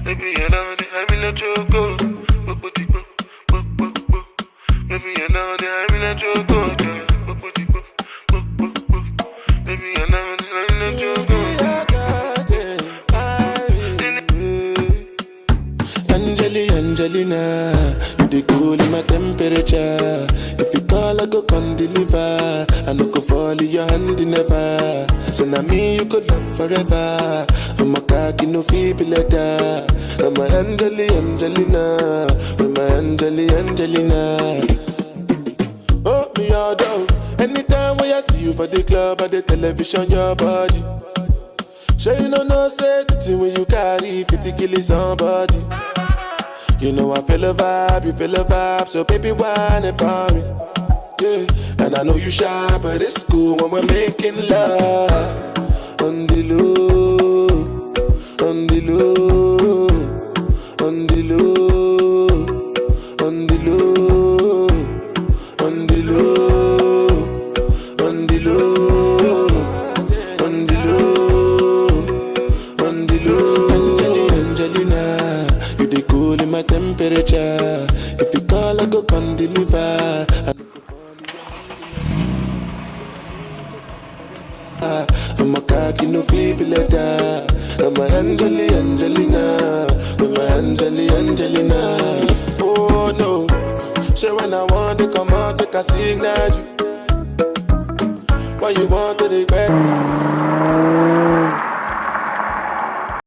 Baby, you know the I let you go. Baby, you know the I let you go. Baby, you know the I let you go. Angelina, you the cool in my temperature. If you call, I go come deliver. I no go fall in your hand never. So now me you could love forever. I'm a cocky no feeble letter. I'm a Angelina, with my Angelina. Oh me all down. Anytime when I see you for the club or the television, your body. Sure you know say the thing when you carry 50 kill somebody. You know I feel a vibe, you feel a vibe, so baby whine about me. Yeah, and I know you shy, but it's cool when we're making love. On the low, on the low, on the low, on the low, on the low, on the low, on the low, on the low. Angelina, you the cool in my temperature. If you call, I go come deliver. I'm a cocky no feeble letter. I'm a Angelina, with my Angelina. Oh no, so when I want to come out, make a signal you. Why you want to regret?